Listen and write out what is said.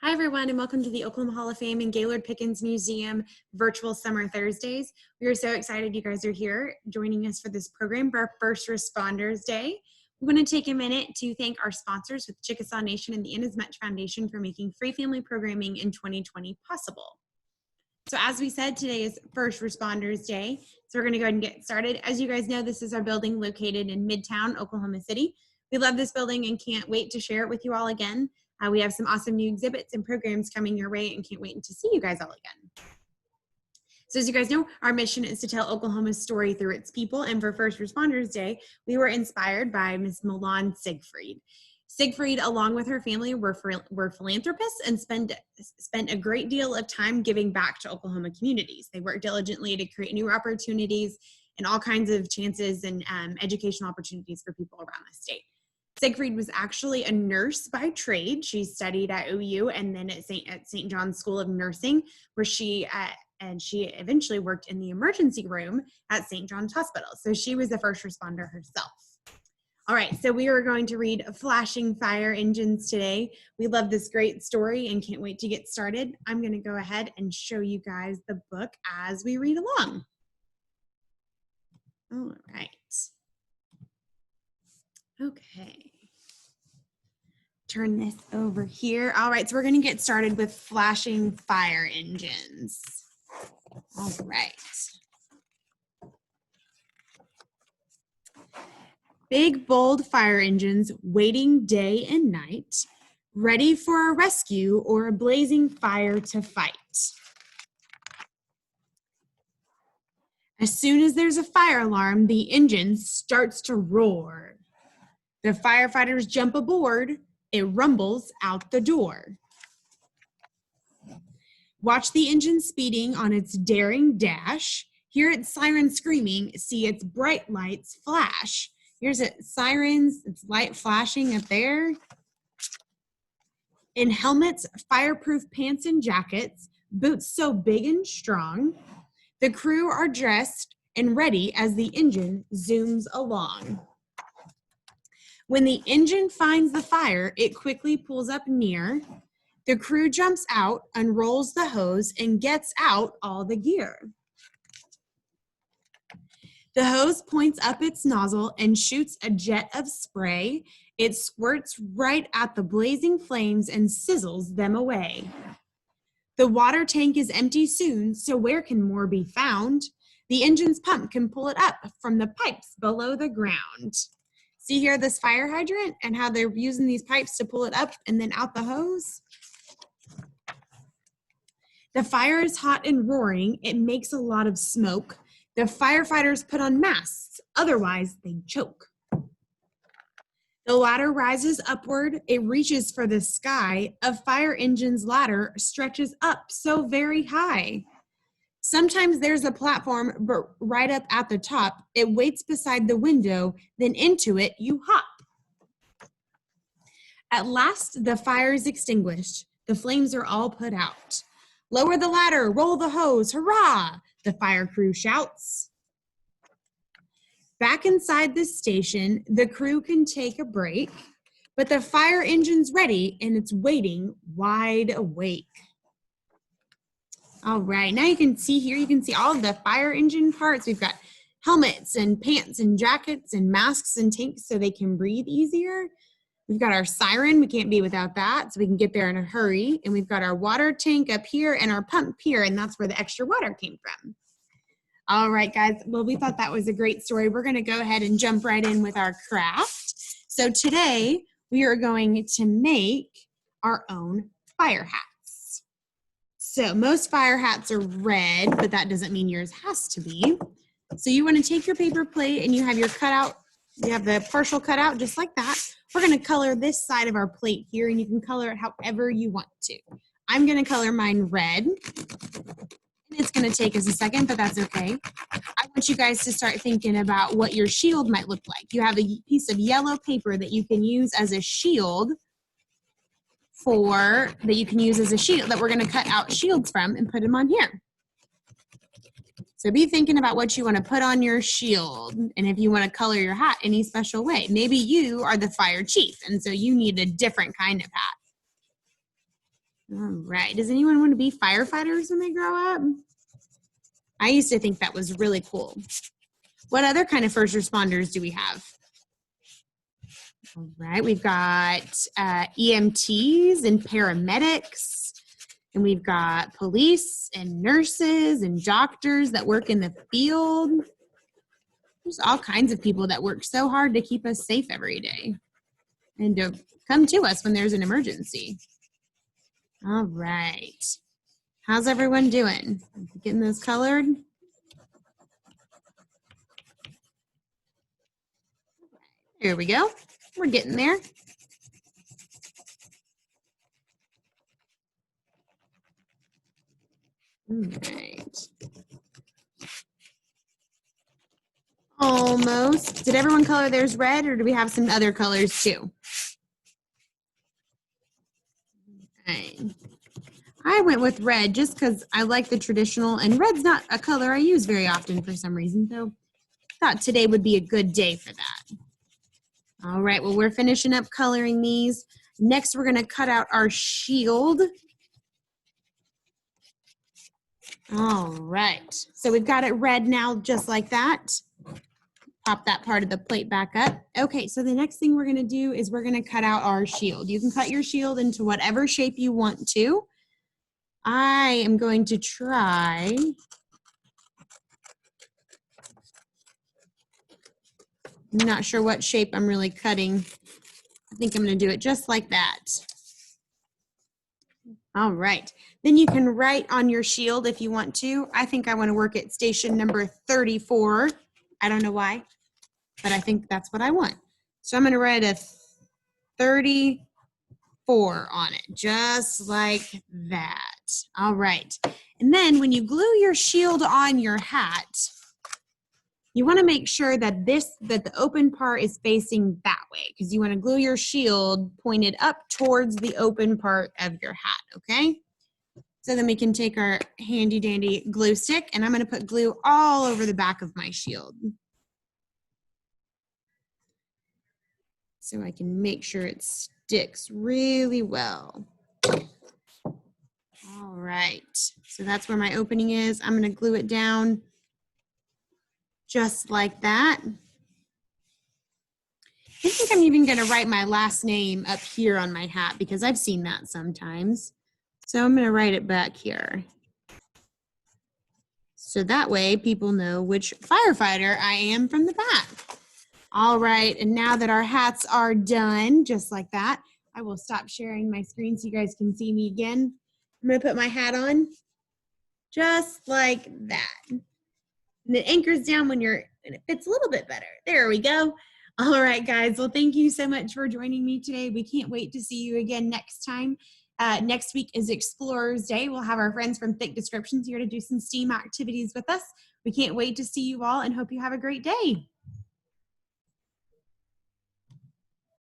Hi, everyone, and welcome to the Oklahoma Hall of Fame and Gaylord Pickens Museum Virtual Summer Thursdays. We are so excited you guys are here joining us for this program for our First Responders Day. We want to take a minute to thank our sponsors with Chickasaw Nation and the Inasmuch Foundation for making free family programming in 2020 possible. So as we said, today is First Responders Day, so we're going to go ahead and get started. As you guys know, this is our building located in Midtown, Oklahoma City. We love this building and can't wait to share it with you all again. We have some awesome new exhibits and programs coming your way and can't wait to see you guys all again. So as you guys know, our mission is to tell Oklahoma's story through its people, and for First Responders Day, we were inspired by Miss Milann Siegfried. Siegfried, along with her family, were philanthropists and spent a great deal of time giving back to Oklahoma communities. They worked diligently to create new opportunities and all kinds of chances and educational opportunities for people around the state. Siegfried was actually a nurse by trade. She studied at OU and then at St. John's School of Nursing, where she eventually worked in the emergency room at St. John's Hospital. So she was a first responder herself. All right, so we are going to read Flashing Fire Engines today. We love this great story and can't wait to get started. I'm going to go ahead and show you guys the book as we read along. All right. Okay, turn this over here. All right, so we're going to get started with flashing fire engines. All right. Big, bold fire engines waiting day and night, ready for a rescue or a blazing fire to fight. As soon as there's a fire alarm, the engine starts to roar. The firefighters jump aboard. It rumbles out the door. Watch the engine speeding on its daring dash. Hear its siren screaming. See its bright lights flash. Here's its sirens, its light flashing up there. In helmets, fireproof pants and jackets, boots so big and strong, the crew are dressed and ready as the engine zooms along. When the engine finds the fire, it quickly pulls up near. The crew jumps out, unrolls the hose, and gets out all the gear. The hose points up its nozzle and shoots a jet of spray. It squirts right at the blazing flames and sizzles them away. The water tank is empty soon, so where can more be found? The engine's pump can pull it up from the pipes below the ground. See here this fire hydrant and how they're using these pipes to pull it up and then out the hose? The fire is hot and roaring. It makes a lot of smoke. The firefighters put on masks, otherwise they'd choke. The ladder rises upward. It reaches for the sky. A fire engine's ladder stretches up so very high. Sometimes there's a platform, but right up at the top, it waits beside the window, then into it you hop. At last, the fire is extinguished. The flames are all put out. Lower the ladder, roll the hose, hurrah! The fire crew shouts. Back inside the station, the crew can take a break, but the fire engine's ready and it's waiting wide awake. All right, now you can see here, you can see all of the fire engine parts. We've got helmets and pants and jackets and masks and tanks so they can breathe easier. We've got our siren, we can't be without that, so we can get there in a hurry. And we've got our water tank up here and our pump here, and that's where the extra water came from. All right, guys, well, we thought that was a great story. We're gonna go ahead and jump right in with our craft. So today, we are going to make our own fire hat. So most fire hats are red, but that doesn't mean yours has to be. So you want to take your paper plate and you have your cutout, you have the partial cutout just like that. We're going to color this side of our plate here and you can color it however you want to. I'm going to color mine red. It's going to take us a second, but that's okay. I want you guys to start thinking about what your shield might look like. You have a piece of yellow paper that you can use as a shield that we're going to cut out shields from and put them on here. So be thinking about what you want to put on your shield and if you want to color your hat any special way. Maybe you are the fire chief and so you need a different kind of hat. All right. Does anyone want to be firefighters when they grow up? I used to think that was really cool. What other kind of first responders do we have? All right. We've got EMTs and paramedics. And we've got police and nurses and doctors that work in the field. There's all kinds of people that work so hard to keep us safe every day and to come to us when there's an emergency. All right. How's everyone doing? Getting those colored? Here we go. We're getting there. All right. Almost. Did everyone color theirs red, or do we have some other colors too? Okay. I went with red just because I like the traditional, and red's not a color I use very often for some reason, so I thought today would be a good day for that. All right, well, we're finishing up coloring these. Next, we're going to cut out our shield. All right, so we've got it red now, just like that. Pop that part of the plate back up. Okay, so the next thing we're going to do is we're going to cut out our shield. You can cut your shield into whatever shape you want to. I am going to try I'm not sure what shape I'm really cutting. I think I'm going to do it just like that. All right. Then you can write on your shield if you want to. I think I want to work at station number 34. I don't know why, but I think that's what I want. So I'm going to write a 34 on it, just like that. All right. And then when you glue your shield on your hat, you want to make sure that the open part is facing that way, because you want to glue your shield pointed up towards the open part of your hat, okay? So then we can take our handy dandy glue stick, and I'm going to put glue all over the back of my shield, so I can make sure it sticks really well. All right, so that's where my opening is. I'm going to glue it down just like that. I think I'm even going to write my last name up here on my hat, because I've seen that sometimes. So I'm going to write it back here. So that way people know which firefighter I am from the back. All right, and now that our hats are done, just like that, I will stop sharing my screen so you guys can see me again. I'm going to put my hat on just like that. And it anchors down and it fits a little bit better. There we go. All right, guys. Well, thank you so much for joining me today. We can't wait to see you again next time. Next week is Explorers Day. We'll have our friends from Thick Descriptions here to do some STEAM activities with us. We can't wait to see you all and hope you have a great day.